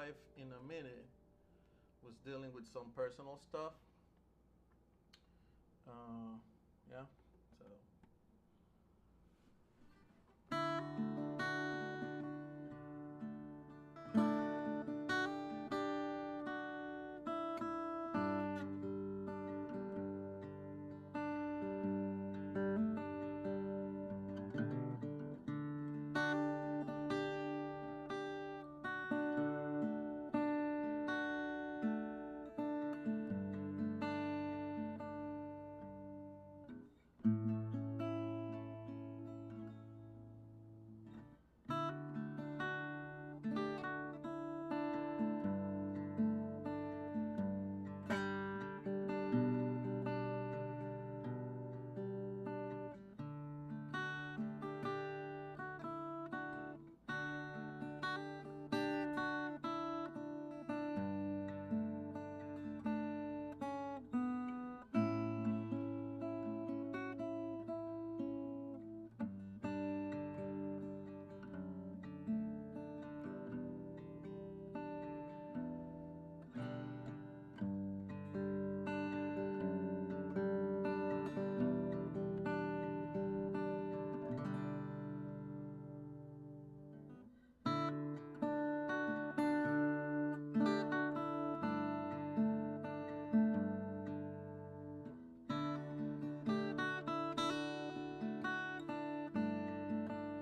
live in a minute. Was dealing with some personal stuff. Yeah, so.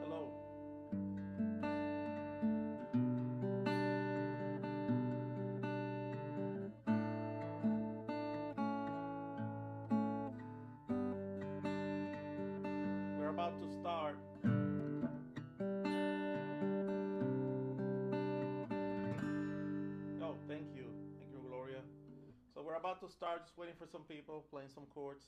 Hello. We're about to start. Oh, thank you. Thank you, Gloria. So we're about to start, just waiting for some people, playing some chords.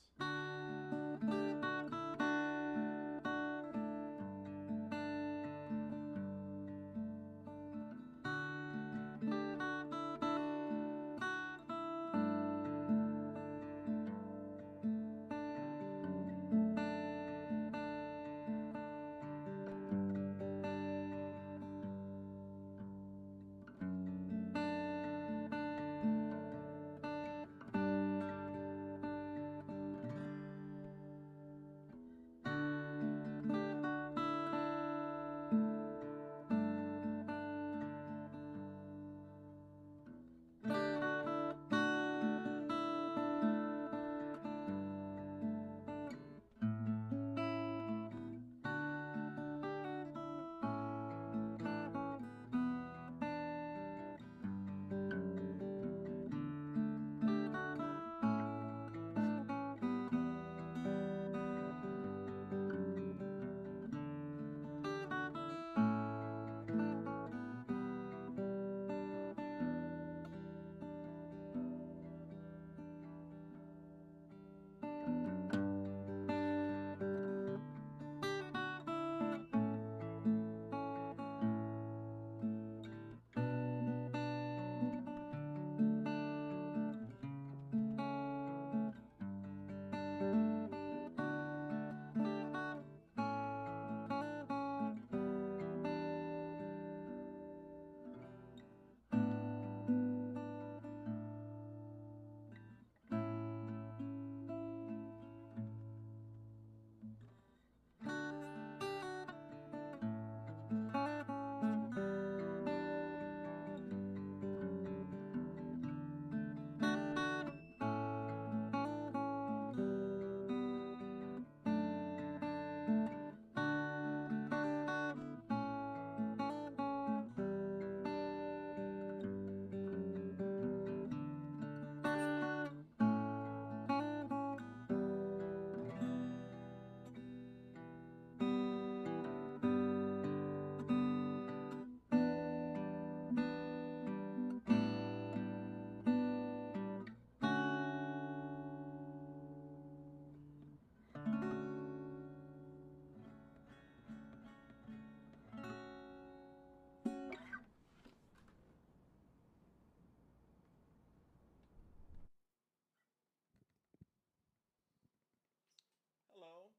Hello.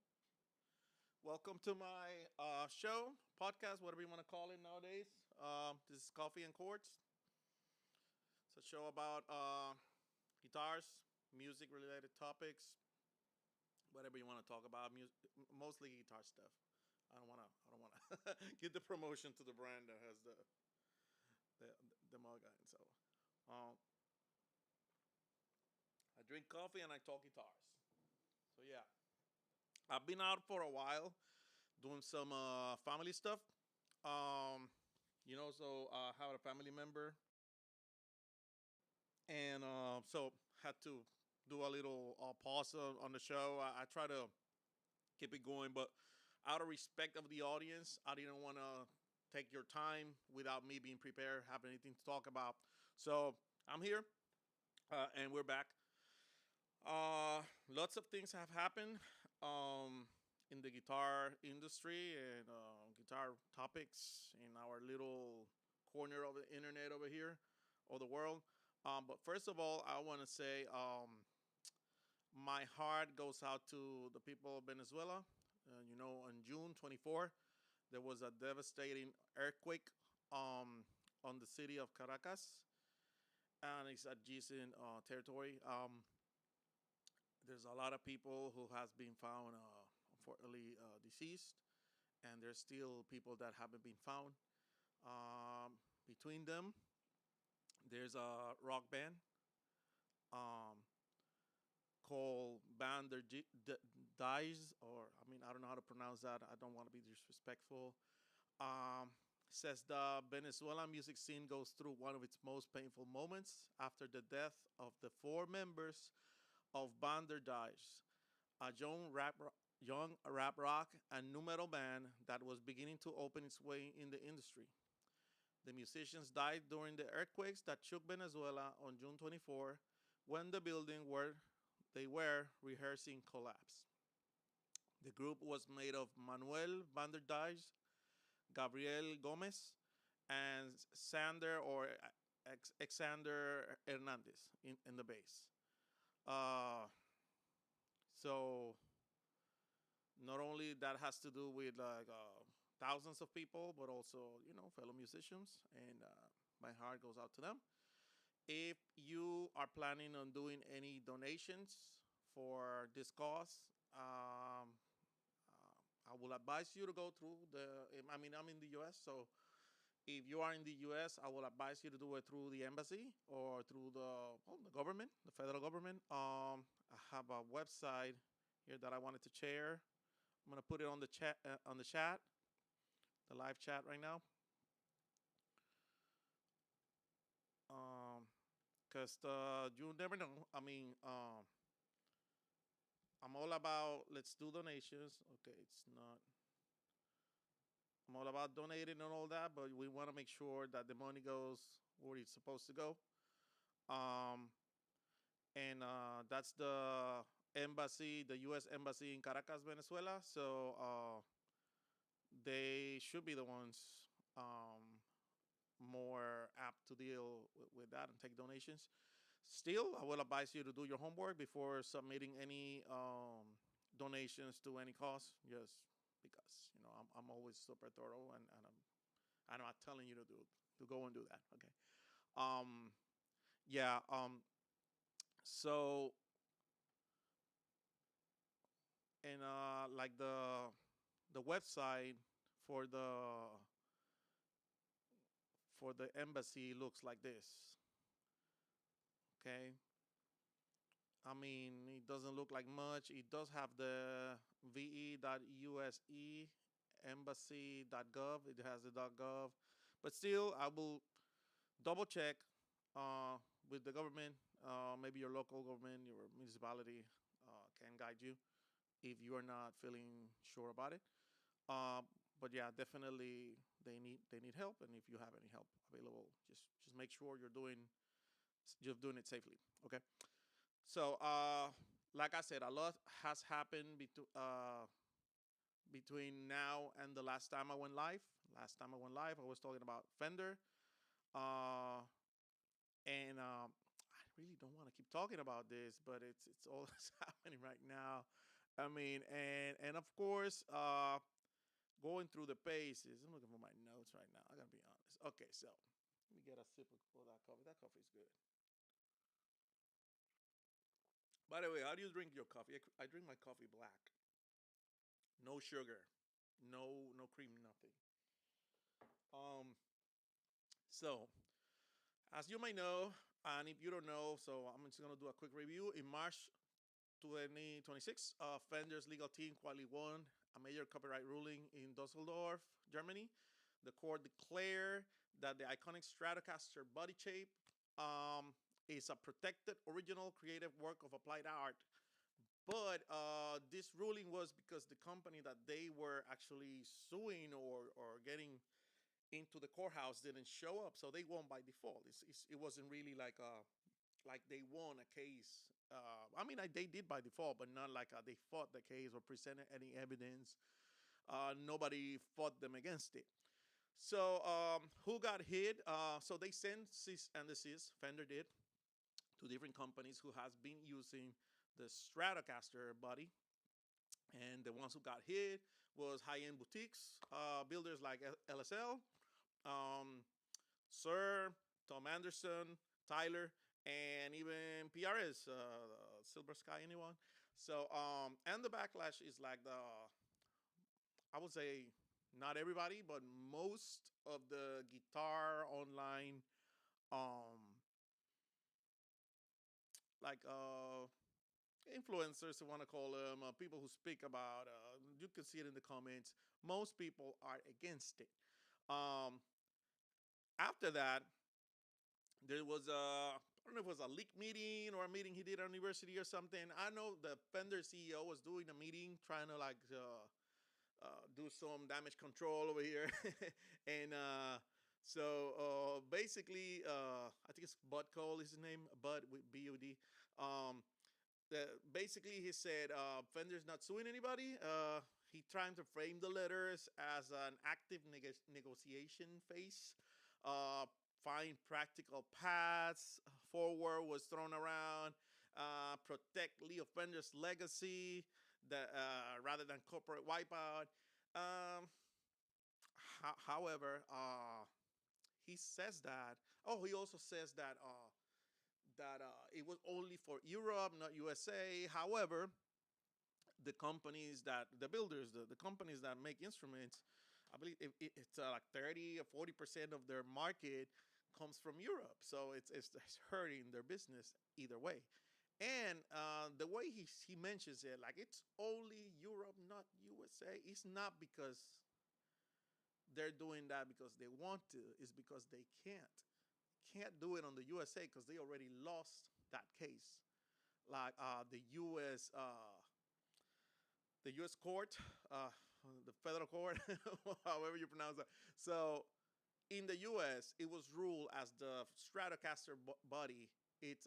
Welcome to my show, podcast, whatever you want to call it nowadays. This is Coffee and Chords. It's a show about guitars, music related topics, whatever you want to talk about. Mostly guitar stuff. I don't want to. I don't want to give the promotion to the brand that has the the mug. So, um, I drink coffee and I talk guitars. So yeah, I've been out for a while doing some family stuff. Um, so I have a family member, and so had to do a little pause on the show. I try to keep it going, but out of respect of the audience, I didn't want to take your time without me being prepared, have anything to talk about. So I'm here, and we're back. Lots of things have happened in the guitar industry and guitar topics in our little corner of the internet over here, or the world. But first of all, I want to say my heart goes out to the people of Venezuela. On June 24, there was a devastating earthquake on the city of Caracas, and it's adjacent territory. There's a lot of people who has been found unfortunately deceased, and there's still people that haven't been found. Between them, there's a rock band um, called Dies, or I mean, I don't know how to pronounce that. I don't want to be disrespectful. Um, Says the Venezuelan music scene goes through one of its most painful moments after the death of the four members of Bander Dies, a young rap rock and nu metal band that was beginning to open its way in the industry. The musicians died during the earthquakes that shook Venezuela on June 24, when the building where they were rehearsing collapsed. The group was made of Manuel Vanderdyes, Gabriel Gomez, and Sander or Alexander Hernandez in the bass. Uh, so not only that has to do with like thousands of people, but also fellow musicians, and my heart goes out to them. If you are planning on doing any donations for this cause, I will advise you to go through the. I mean, I'm in the U.S., so if you are in the U.S., I will advise you to do it through the embassy or through the government, the federal government. I have a website here that I wanted to share. I'm gonna put it on the chat, the live chat right now. Cause you never know. I mean, I'm all about let's do donations. Okay, it's not. I'm all about donating and all that, but we want to make sure that the money goes where it's supposed to go. Um, and that's the embassy, the U.S. embassy in Caracas, Venezuela. So they should be the ones um, more apt to deal with that and take donations. Still, I will advise you to do your homework before submitting any donations to any cause. Just because I'm always super thorough, and I'm not telling you to go and do that. Okay. Um, yeah. So and like the website for the embassy looks like this. Okay. I mean, it doesn't look like much. It does have the ve.use embassy.gov. It has the .gov, but still, I will double check with the government. Maybe your local government, your municipality can guide you if you are not feeling sure about it. But yeah, definitely they need help, and if you have any help available, just make sure you're doing it safely. Okay. So, like I said, a lot has happened between now and the last time I went live. Last time I went live, I was talking about Fender, uh, and I really don't want to keep talking about this, but it's all that's happening right now. I mean, and of course, going through the paces. I'm looking for my notes right now. I gotta be honest. Okay, so Let me get a sip of that coffee. That coffee is good. By the way, how do you drink your coffee? I drink my coffee black. No sugar. No cream, nothing. Um, so as you might know, and if you don't know, so I'm just gonna do a quick review. In March 2026, Fender's legal team quietly won a major copyright ruling in Dusseldorf, Germany. The court declared that the iconic Stratocaster body shape um, is a protected original creative work of applied art. But this ruling was because the company that they were actually suing or getting into the courthouse didn't show up, so they won by default. It wasn't really like they won a case. I mean, they did by default, but not like they fought the case or presented any evidence. Nobody fought them against it. So who got hit? So they sent cease and desist. Fender did to different companies who has been using the Stratocaster body, and the ones who got hit was high-end boutiques, builders like LSL, um, Sir, Tom Anderson, Tyler, and even PRS, Silver Sky, anyone. So, and the backlash is like I would say, not everybody, but most of the guitar online, um, like influencers, I want to call them, people who speak about, you can see it in the comments. Most people are against it. Um, After that, there was I don't know if it was a leak meeting or a meeting he did at university or something. I know the Fender CEO was doing a meeting trying to like do some damage control over here, and basically, I think it's Bud Cole is his name, Bud with Bud. Um, Basically, he said Fender's not suing anybody. He trying to frame the letters as an active negotiation phase. Uh, Find practical paths forward was thrown around. Protect Leo Fender's legacy that rather than corporate wipeout. Um, However, he says that. Oh, he also says that it was only for Europe, not USA. However, the builders, the companies that make instruments, I believe it's like 30 or 40% of their market comes from Europe. So it's hurting their business either way. And the way he mentions it, like it's only Europe, not USA. It's not because they're doing that because they want to. It's because they can't do it on the USA because they already lost that case. Like the U.S. court, uh, the federal court, however you pronounce that. So in the U.S., it was ruled as the Stratocaster body. It's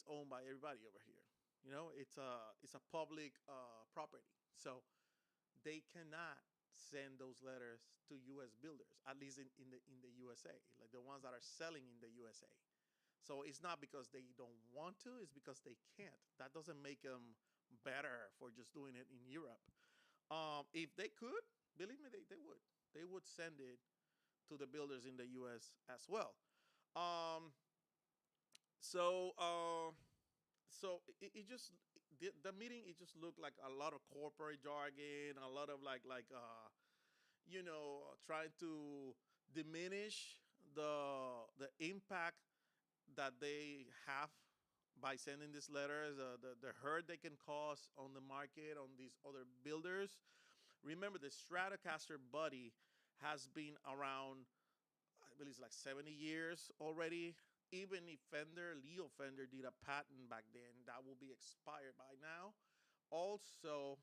owned by everybody over here. You know, it's a public property. So they cannot send those letters to U.S. builders, at least in the USA, like the ones that are selling in the USA. So it's not because they don't want to; it's because they can't. That doesn't make them better for just doing it in Europe. If they could, believe me, they would. They would send it to the builders in the U.S. as well. Um, so it just the meeting, it just looked like a lot of corporate jargon, a lot of trying to diminish the impact that they have by sending these letters, the hurt they can cause on the market on these other builders. Remember, the Stratocaster body has been around, I believe it's like 70 years already. Even if Leo Fender did a patent back then, that will be expired by now. Also,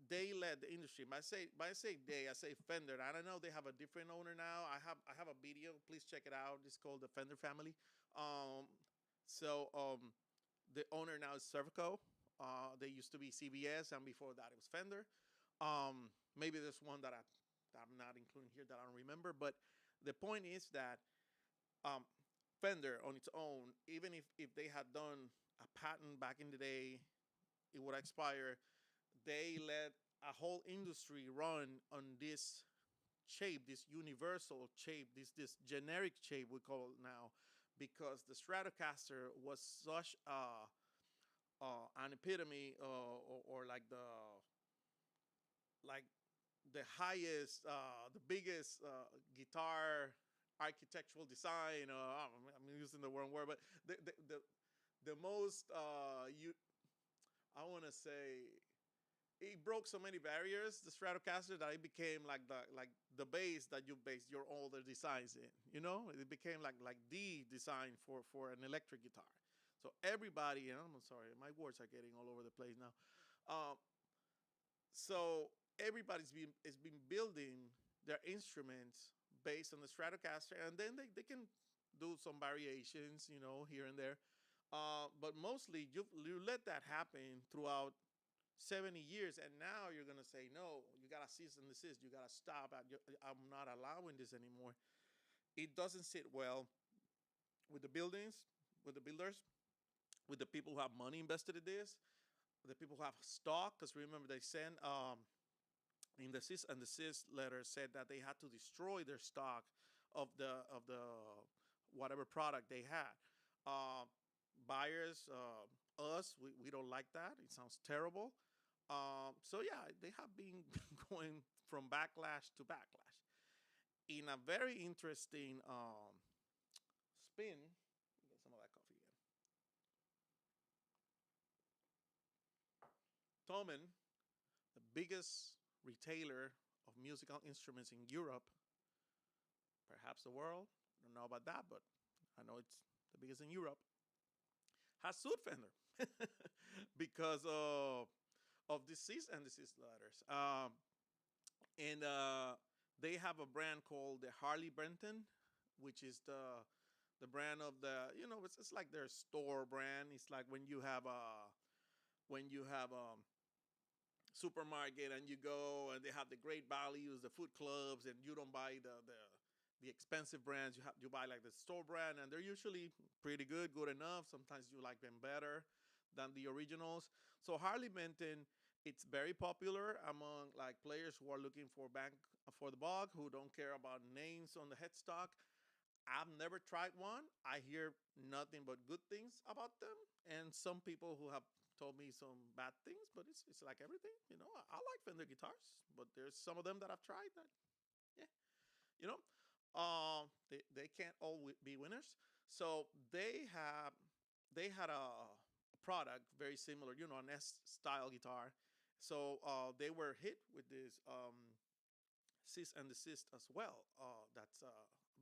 they led the industry. By I say they, I say Fender. I don't know, they have a different owner now. I have a video. Please check it out. It's called the Fender family. Um, so the owner now is Cervico. They used to be CBS, and before that it was Fender. Maybe there's one that I'm not including here that I don't remember. But the point is that um, Fender on its own, even if they had done a patent back in the day, it would expire. They let a whole industry run on this shape, this universal shape, this generic shape we call it now, because the Stratocaster was such an epitome, or like the highest, the biggest guitar architectural design. I'm using the wrong word, but the most I want to say it broke so many barriers, the Stratocaster, that it became like the base that you base your older designs in. It became like the design for an electric guitar. So everybody, and I'm sorry, my words are getting all over the place now. Um, so everybody's been building their instruments based on the Stratocaster, and then they can do some variations, here and there. But mostly you let that happen throughout 70 years, and now you're gonna say no. You gotta cease and desist. You gotta stop. I'm not allowing this anymore. It doesn't sit well with the buildings, with the builders, with the people who have money invested in this, the people who have stock. Because remember, they sent in the cease and desist letter said that they had to destroy their stock of the whatever product they had. Uh, Buyers, us, we don't like that. It sounds terrible. So yeah, they have been going from backlash to backlash in a very interesting spin. Get some of that coffee again. Thomann, the biggest retailer of musical instruments in Europe, perhaps the world. I don't know about that, but I know it's the biggest in Europe. Has sued Fender because of the cease and desist letters. And they have a brand called the Harley Benton, which is the brand of it's like their store brand. It's like when you have supermarket and you go and they have the great values, the food clubs, and you don't buy the expensive brands. You buy like the store brand, and they're usually pretty good enough. Sometimes you like them better than the originals. So Harley Benton, it's very popular among like players who are looking for bang for the buck, who don't care about names on the headstock. I've never tried one. I hear nothing but good things about them, and some people who have told me some bad things. But it's like everything, I like Fender guitars, but there's some of them that I've tried that, yeah, you know, they can't all be winners. So they had a product very similar, an S style guitar. So they were hit with this cease and desist as well. That's a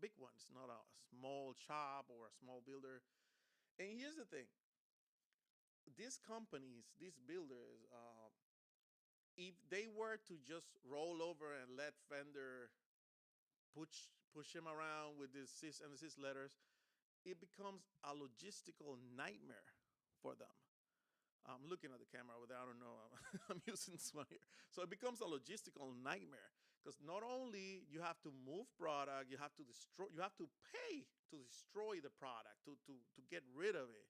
big one. It's not a small shop or a small builder. And here's the thing: these companies, these builders, if they were to just roll over and let Fender push him around with these cease and desist letters, it becomes a logistical nightmare for them. I'm looking at the camera over there. I don't know. I'm using this one here. So it becomes a logistical nightmare because not only you have to move product, you have to destroy, you have to pay to destroy the product, to get rid of it.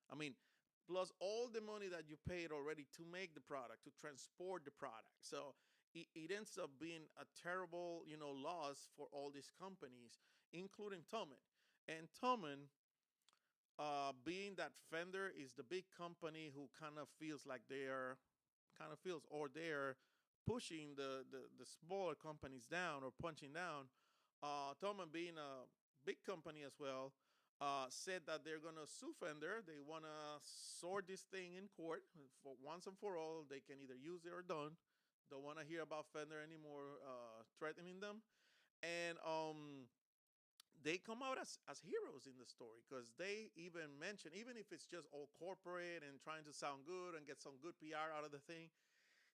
I mean, plus all the money that you paid already to make the product, to transport the product. So it ends up being a terrible, loss for all these companies, including Thomann. And Thomann, being that Fender is the big company who kind of feels like they're pushing the smaller companies down or punching down. Thomann, being a big company as well, said that they're gonna sue Fender. They wanna sort this thing in court for once and for all. They can either use it or don't want to hear about Fender anymore, threatening them. And they come out as heroes in the story because they even mention, even if it's just all corporate and trying to sound good and get some good PR out of the thing,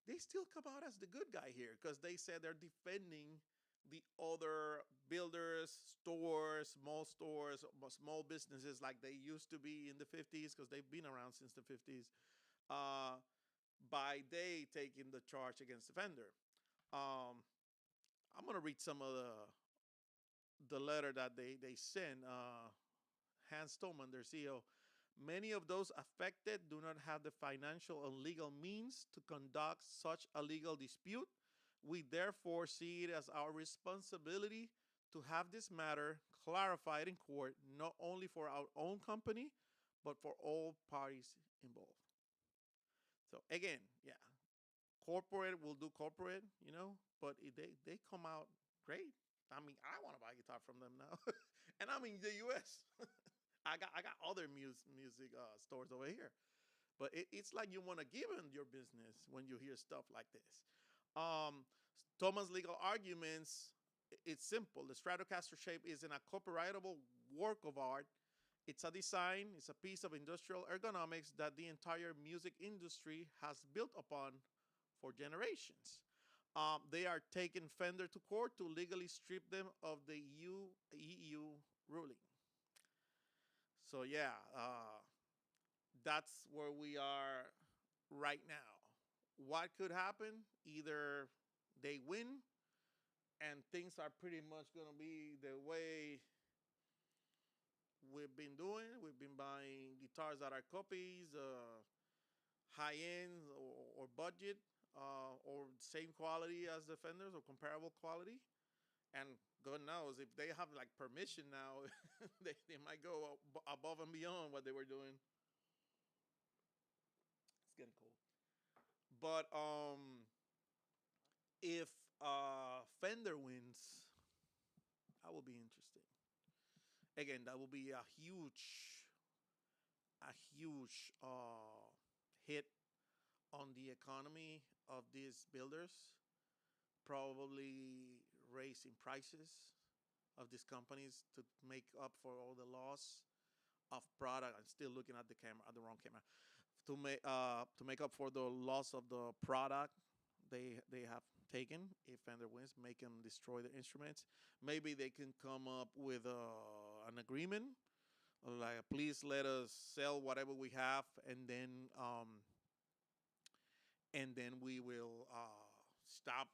they still come out as the good guy here because they said they're defending the other builders, stores, small businesses like they used to be in the 50s because they've been around since the 50s, by they taking the charge against the Fender. I'm going to read some of the letter that they sent. Hans Thomann, their CEO. Many of those affected do not have the financial or legal means to conduct such a legal dispute. We therefore see it as our responsibility to have this matter clarified in court, not only for our own company, but for all parties involved. So again, yeah, corporate will do corporate, but they come out great. I mean, I want to buy a guitar from them now, and I'm in the U.S. I got other music stores over here, but it's like you want to give them your business when you hear stuff like this. Um, Thomas' legal arguments. It's simple. The Stratocaster shape isn't a copyrightable work of art. It's a design. It's a piece of industrial ergonomics that the entire music industry has built upon for generations. They are taking Fender to court to legally strip them of the EU ruling. So yeah, that's where we are right now. What could happen? Either they win and things are pretty much going to be the way we've been doing. We've been buying guitars that are copies, high end or budget, or same quality as the Fenders or comparable quality. And God knows if they have like permission now, they might go above and beyond what they were doing. It's getting cold. But if Fender wins, that will be interesting. Again, that will be a huge hit on the economy of these builders. Probably raising prices of these companies to make up for all the loss of product. I'm still looking at the camera, at the wrong camera. To make up for the loss of the product they have taken. If Fender wins, make them destroy the instruments. Maybe they can come up with an agreement, like please let us sell whatever we have, and then we will stop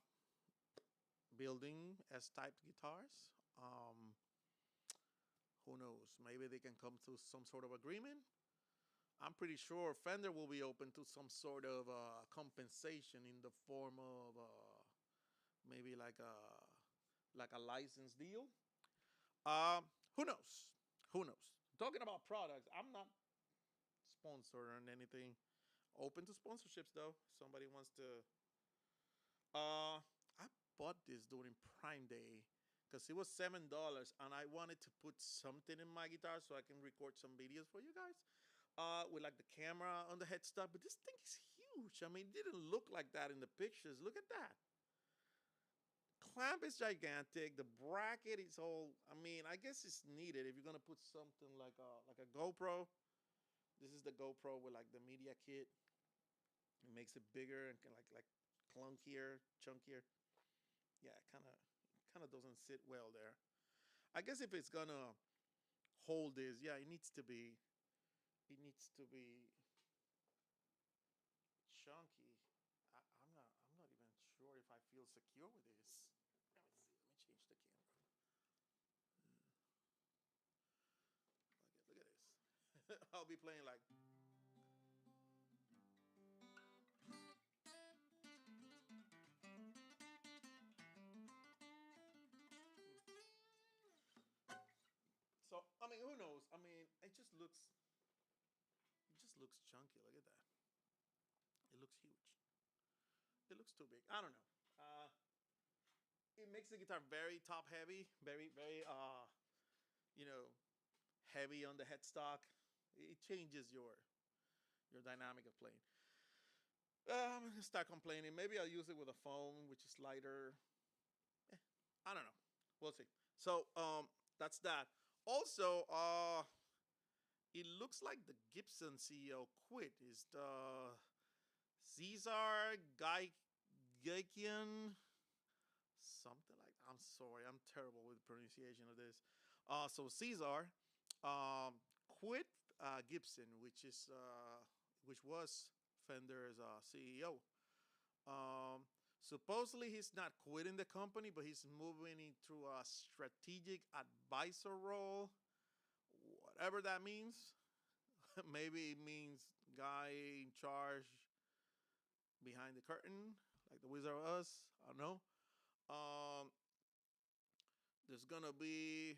building S-type guitars. Um, who knows? Maybe they can come to some sort of agreement. I'm pretty sure Fender will be open to some sort of compensation in the form of maybe like a license deal. Who knows? Who knows? Talking about products, I'm not sponsored or anything. Open to sponsorships though. Somebody wants to. I bought this during Prime Day because it was $7, and I wanted to put something in my guitar so I can record some videos for you guys. With like the camera on the headstock, but this thing is huge. I mean, it didn't look like that in the pictures. Look at that. Clamp is gigantic. The bracket is all. I mean, I guess it's needed if you're gonna put something like a GoPro. This is the GoPro with like the media kit. It makes it bigger and like clunkier, chunkier. Yeah, kind of doesn't sit well there. I guess if it's gonna hold this, yeah, it needs to be chunky. I'm not even sure if I feel secure with this. Let me see. Let me change the camera. Okay, look at this. I'll be playing like. So I mean, who knows? I mean, it just looks chunky. Look at that. It looks huge. It looks too big. I don't know. It makes the guitar very top heavy, very you know heavy on the headstock. It changes your dynamic of playing. I'm gonna start complaining. Maybe I'll use it with a foam, which is lighter. Eh, I don't know. We'll see. So that's that. Also, it looks like the Gibson CEO quit. Is the Cesar Gaikian something like? I'm sorry, I'm terrible with the pronunciation of this. So Cesar quit Gibson, which was Fender's CEO. Supposedly he's not quitting the company, but he's moving into a strategic advisor role, whatever that means. Maybe it means guy in charge behind the curtain, like the Wizard of Oz. I don't know. Um, there's gonna be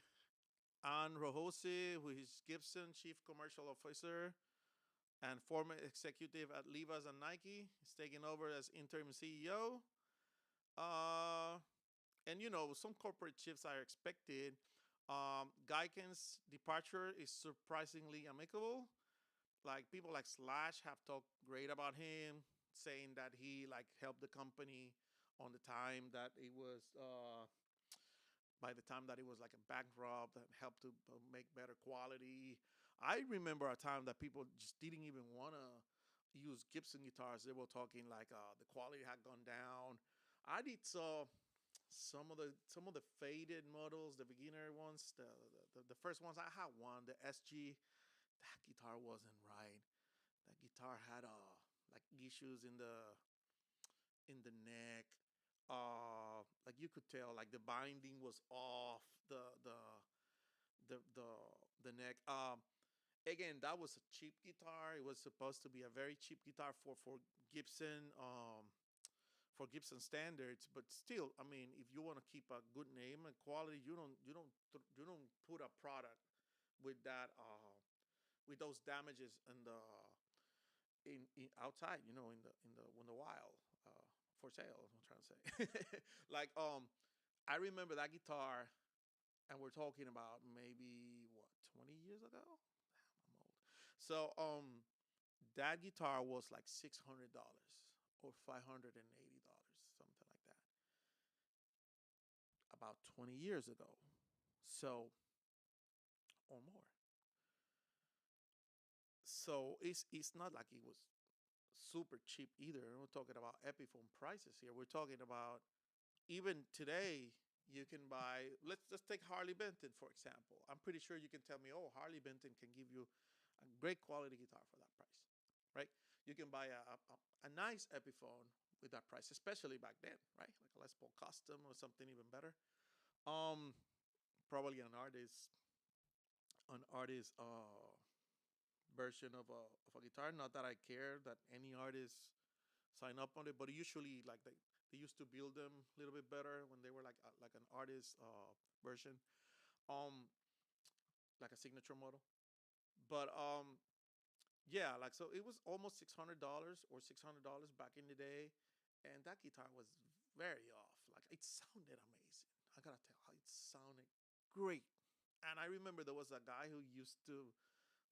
Ann Rojosi, who is Gibson Chief Commercial Officer and former executive at Levi's and Nike. He's taking over as interim CEO. Uh, and some corporate shifts are expected. Geiken's departure is surprisingly amicable. Like people like Slash have talked great about him, saying that he like helped the company on the time that it was by the time that it was like a bankrupt and helped to make better quality. I remember a time that people just didn't even want to use Gibson guitars. They were talking like the quality had gone down. I did saw some of the faded models, the beginner ones, the first ones. I had one, the SG. That guitar wasn't right. That guitar had like issues in the neck. Like you could tell, like the binding was off. The the neck. Again, that was a cheap guitar. It was supposed to be a very cheap guitar for Gibson. For Gibson standards, but still, I mean, if you want to keep a good name and quality, you don't put a product with that with those damages in outside, in the wild for sale. I'm trying to say, like I remember that guitar, and we're talking about maybe what 20 years ago. Damn, I'm old. So that guitar was like $600 or $580, something like that, about 20 years ago. So or more. So it's not like it was super cheap either. We're talking about Epiphone prices here. We're talking about even today you can buy. Let's just take Harley Benton for example. I'm pretty sure you can tell me, oh, Harley Benton can give you a great quality guitar for that price, right? You can buy a nice Epiphone with that price, especially back then, right? Like a Les Paul Custom or something even better. Um, Probably an artist version of a guitar. Not that I care that any artist sign up on it, but usually like they used to build them a little bit better when they were like an artist version, um, like a signature model. But yeah, like so it was almost $600 or $600 back in the day, and that guitar was very off. Like it sounded amazing. I gotta tell how it sounded great. And I remember there was a guy who used to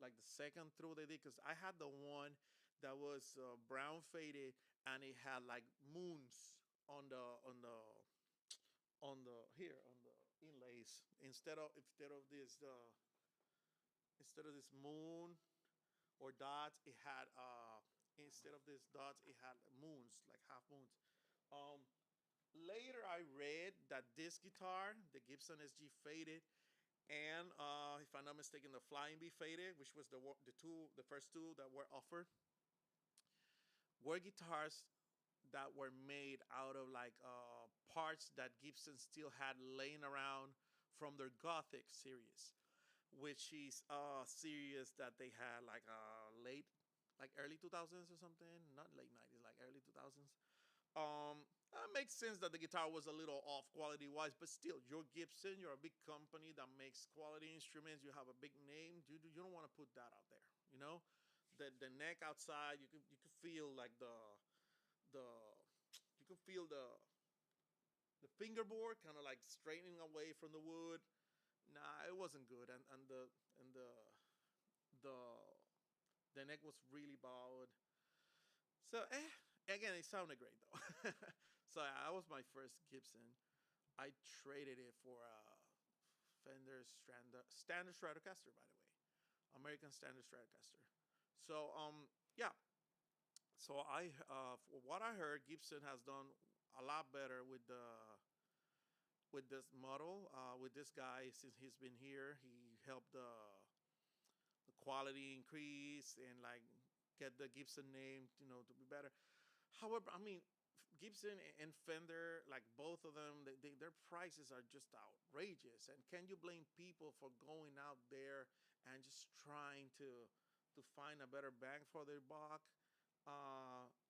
like the second throw they did because I had the one that was brown faded and it had like moons on the inlays instead of this moon or dots it had instead of these dots it had moons like half moons. um Later I read that this guitar, the Gibson SG faded, and if I'm not mistaken, the Flying B faded, which was the first two that were offered, were guitars that were made out of like parts that Gibson still had laying around from their Gothic series, which is a series that they had like like early 2000s or something, not late 90s, like early 2000s. It makes sense that the guitar was a little off quality wise, but still, you're Gibson. You're a big company that makes quality instruments. You have a big name. You don't want to put that out there. You know, the neck outside. You could feel like the you could feel the fingerboard kind of like straightening away from the wood. Nah, it wasn't good, and the the neck was really bowed. So again, it sounded great though. So that was my first Gibson. I traded it for a Fender Standard Stratocaster, by the way, American Standard Stratocaster. So yeah. So for what I heard, Gibson has done a lot better with this model, with this guy since he's been here. He helped the quality increase and like get the Gibson name, to be better. However, I mean, Gibson and Fender, like both of them, their prices are just outrageous. And can you blame people for going out there and just trying to find a better bang for their buck.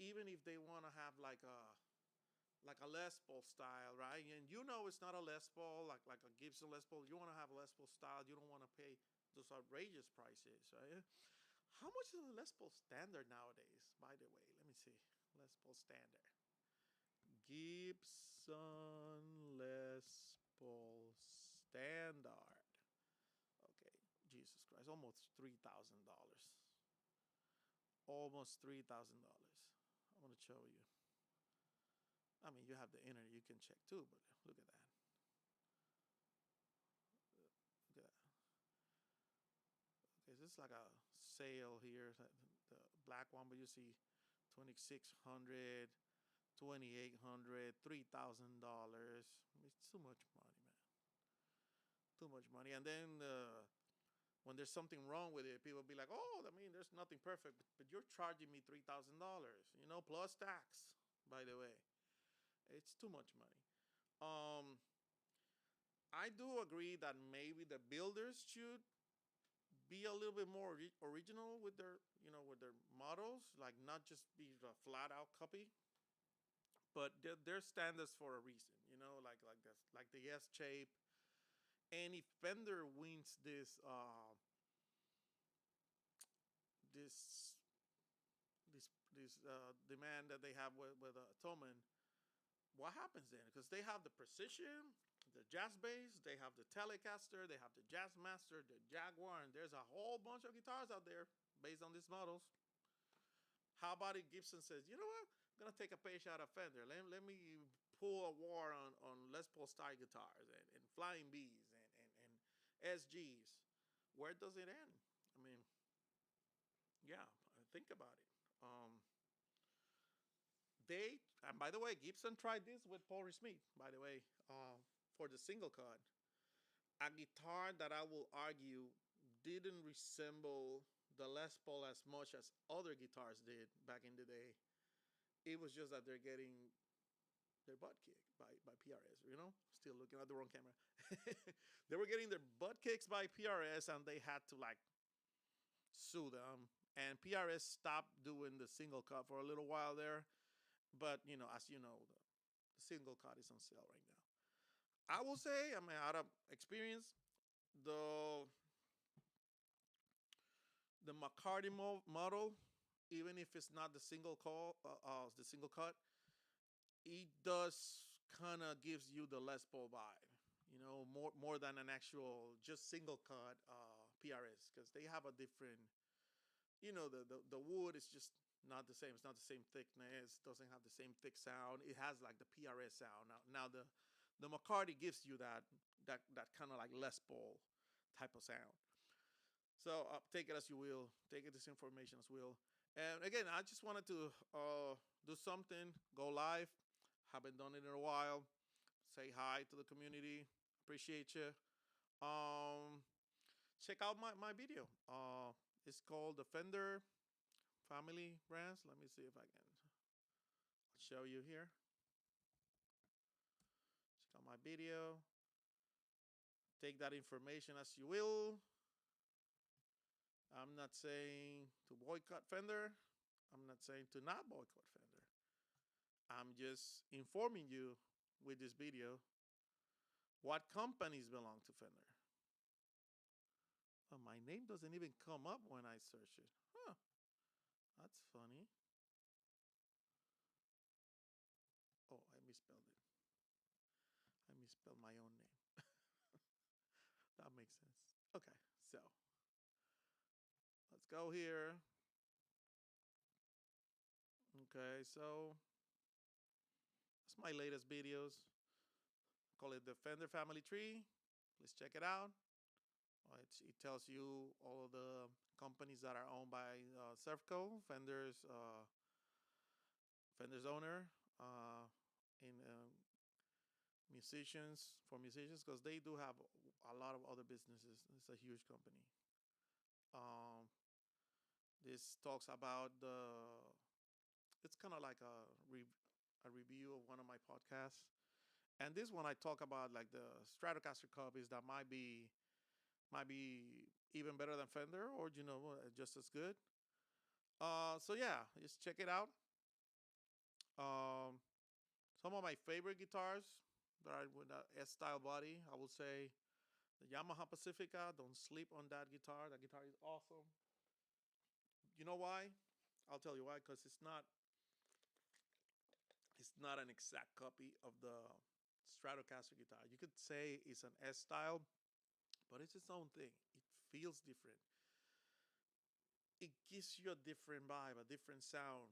Even if they want to have like a Les Paul style, right? And you know it's not a Les Paul like a Gibson Les Paul. You want to have a Les Paul style. You don't want to pay those outrageous prices, right? How much is a Les Paul standard nowadays? By the way, let me see. Les Paul standard. Gibson Les Paul standard. Okay, Jesus Christ, almost $3,000. Almost $3,000. I want to show you. I mean, you have the internet, you can check too, but look at that. Look at that. Okay, this is like a sale here, the black one, but you see 2,600, 2,800, $3,000. It's too much money, man. Too much money. And then when there's something wrong with it, people be like, "Oh, I mean, there's nothing perfect, but you're charging me $3,000, plus tax." By the way, it's too much money. Um, I do agree that maybe the builders should be a little bit more original with their models, like not just be a flat out copy. But they're standards for a reason, like the S shape. And if Fender wins this demand that they have with Toman, what happens then? Because they have the Precision, the Jazz Bass, they have the Telecaster, they have the Jazz Master, the Jaguar, and there's a whole bunch of guitars out there based on these models. How about if Gibson says, you know what? I'm going to take a page out of Fender. Let me pull a war on Les Paul style guitars and Flying Bs and SGs. Where does it end? I mean, yeah, think about it. And by the way, Gibson tried this with Paul Smith, by the way, for the single cut. A guitar that I will argue didn't resemble the Les Paul as much as other guitars did back in the day. It was just that they're getting their butt kicked by PRS, Still looking at the wrong camera. They were getting their butt kicks by PRS and they had to sue them. And PRS stopped doing the single cut for a little while there. But, as you know, the single cut is on sale right now. I will say, I mean, out of experience, the McCarty model, even if it's not the single cut, it does kind of gives you the Les Paul vibe, more than an actual just single cut PRS, because they have a different, the wood is just not the same. It's not the same thickness. Doesn't have the same thick sound. It has like the PRS sound. Now the McCarty gives you that kind of like Les Paul type of sound. So take it as you will. Take it this information as will. And again, I just wanted to do something, go live. Haven't done it in a while. Say hi to the community. Appreciate you. Check out my video. It's called the Fender Family Brands. Let me see if I can show you here. Check out my video. Take that information as you will. I'm not saying to boycott Fender. I'm not saying to not boycott Fender. I'm just informing you with this video what companies belong to Fender. Oh, my name doesn't even come up when I search it. Huh. That's funny. Oh, I misspelled it. I misspelled my own name. That makes sense. Okay, so let's go here. Okay, so that's my latest videos. Call it the Fender Family Tree. Please check it out. It tells you all of the companies that are owned by Servco, Fender's owner, in musicians, because they do have a lot of other businesses. It's a huge company. This talks about it's kind of like a review of one of my podcasts. And this one I talk about like the Stratocaster copies that might be even better than Fender, or just as good. So yeah, just check it out. Um, some of my favorite guitars that are with a S style body, I would say the Yamaha Pacifica. Don't sleep on that guitar. That guitar is awesome. You know why? I'll tell you why. Because it's not an exact copy of the Stratocaster guitar. You could say it's an S style, but it's its own thing. It feels different. It gives you a different vibe, a different sound.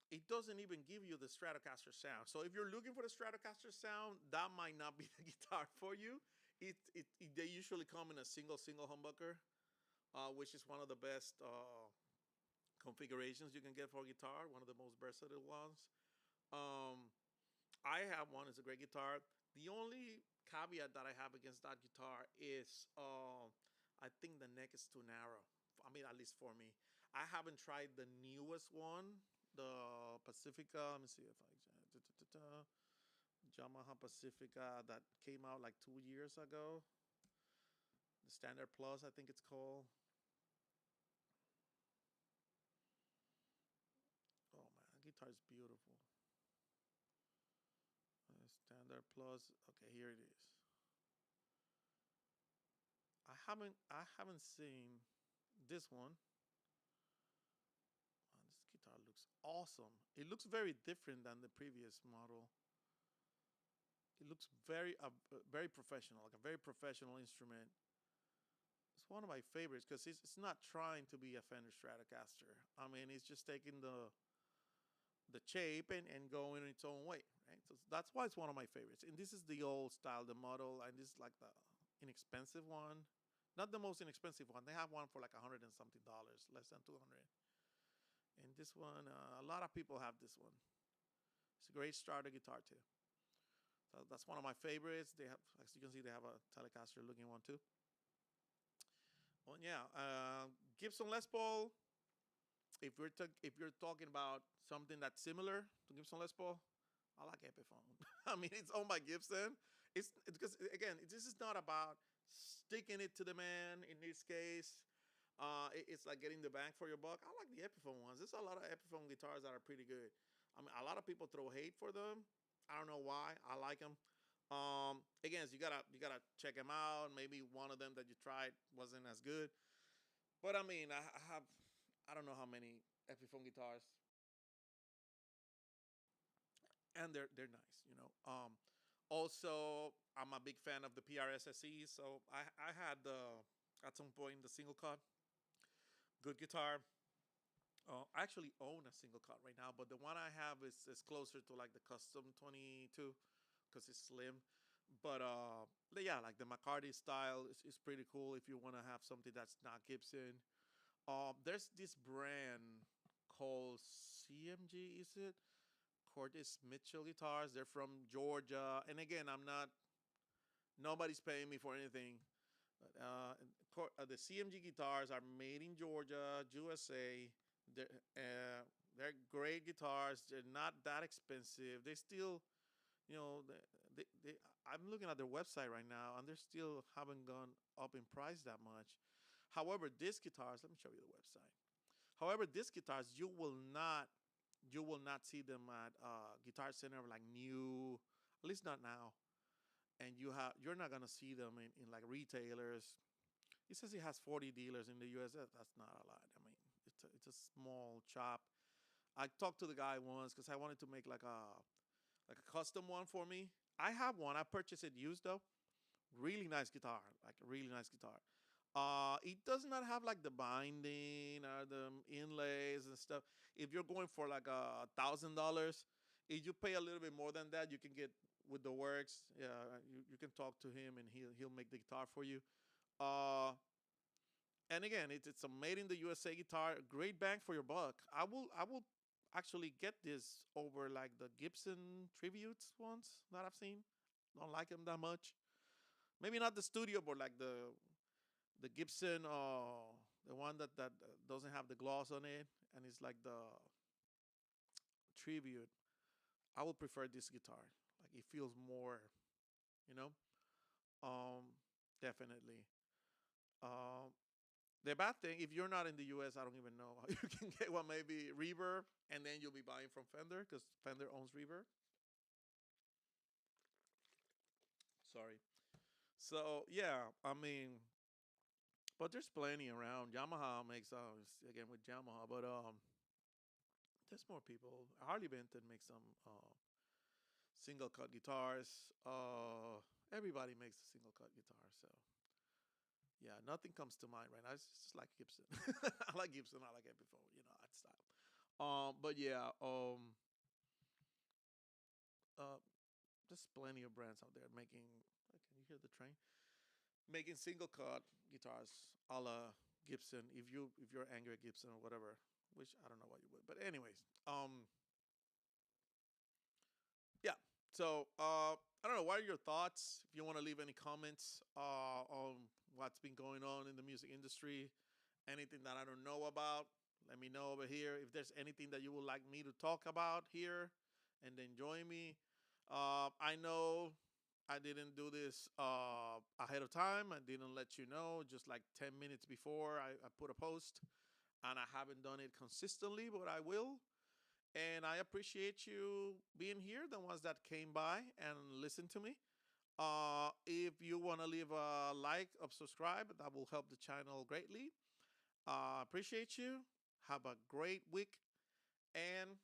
It doesn't even give you the Stratocaster sound. So if you're looking for the Stratocaster sound, that might not be the guitar for you. They usually come in a single humbucker, which is one of the best configurations you can get for a guitar. One of the most versatile ones. Um, I have one. It's a great guitar. The only caveat that I have against that guitar is I think the neck is too narrow. I mean, at least for me. I haven't tried the newest one, the Pacifica. Let me see if Yamaha Pacifica that came out like 2 years ago. The Standard Plus, I think it's called. Oh man, that guitar is beautiful. Standard Plus. Okay, here it is. I haven't seen this one. Oh, this guitar looks awesome. It looks very different than the previous model. It looks very professional, like a very professional instrument. It's one of my favorites because it's not trying to be a Fender Stratocaster. I mean, it's just taking the shape and going its own way, right? So that's why it's one of my favorites. And this is the old style, the model, and this is like the inexpensive one. Not the most inexpensive one. They have one for like $100 and something, less than 200. And this one, a lot of people have this one. It's a great starter guitar too. So that's one of my favorites. They have, as you can see, they have a Telecaster looking one too. Well, yeah, Gibson Les Paul. If you're talking about something that's similar to Gibson Les Paul, I like Epiphone. I mean, it's owned by Gibson. It's because again, this is not about sticking it to the man. In this case, it's like getting the bang for your buck. I like the Epiphone ones. There's a lot of Epiphone guitars that are pretty good. I mean, a lot of people throw hate for them. I don't know why. I like them. Again, so you gotta check them out. Maybe one of them that you tried wasn't as good. But I mean, I don't know how many Epiphone guitars, and they're nice. Also, I'm a big fan of the PRSSEs. So I had at some point the single cut, good guitar. I actually own a single cut right now, but the one I have is closer to like the custom 22 because it's slim. But yeah, like the McCarty style is pretty cool if you want to have something that's not Gibson. There's this brand called CMG, is it? Curtis Mitchell guitars. They're from Georgia, and again, nobody's paying me for anything. The CMG guitars are made in Georgia, USA. They're great guitars. They're not that expensive. They still, you know, I'm looking at their website right now, and they still haven't gone up in price that much. However, these guitars, let me show you the website. However, these guitars, you will not see them at Guitar Center like new, at least not now. And you're not gonna see them in like retailers. He says he has 40 dealers in the U.S. That's not a lot. I mean, it's a small shop. I talked to the guy once because I wanted to make like a custom one for me. I have one. I purchased it used though. Really nice guitar, like a really nice guitar. It does not have like the binding or the inlays and stuff. If you're going for like $1,000, if you pay a little bit more than that, you can get with the works. Yeah, you can talk to him and he'll make the guitar for you. Uh, and again, it's a made in the USA guitar. Great bang for your buck. I will actually get this over like the Gibson tributes ones that I've seen. Don't like them that much. Maybe not the studio, but like the Gibson, the one that doesn't have the gloss on it, and it's like the tribute. I would prefer this guitar. Like it feels more, you know. Um, definitely. Um, The bad thing, if you're not in the US, I don't even know how you can get one. Maybe reverb, and then you'll be buying from Fender because Fender owns reverb. Sorry. So yeah, I mean, but there's plenty around. Yamaha makes again with Yamaha, but there's more people. Harley Benton makes some single cut guitars. Everybody makes a single cut guitar. So yeah, nothing comes to mind right now. It's just like Gibson. I like Gibson. I like Epiphone. You know that style. But yeah, uh, there's plenty of brands out there making. Can you hear the train? Making single cut guitars a la Gibson. If you're angry at Gibson or whatever, which I don't know why you would. But anyways, yeah. So I don't know. What are your thoughts? If you want to leave any comments on what's been going on in the music industry, anything that I don't know about, let me know over here. If there's anything that you would like me to talk about here, and then join me. I know I didn't do this ahead of time. I didn't let you know. Just like 10 minutes before, I put a post, and I haven't done it consistently, but I will. And I appreciate you being here, the ones that came by and listened to me. If you want to leave a like or subscribe, that will help the channel greatly. Appreciate you. Have a great week. And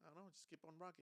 I don't know, just keep on rocking.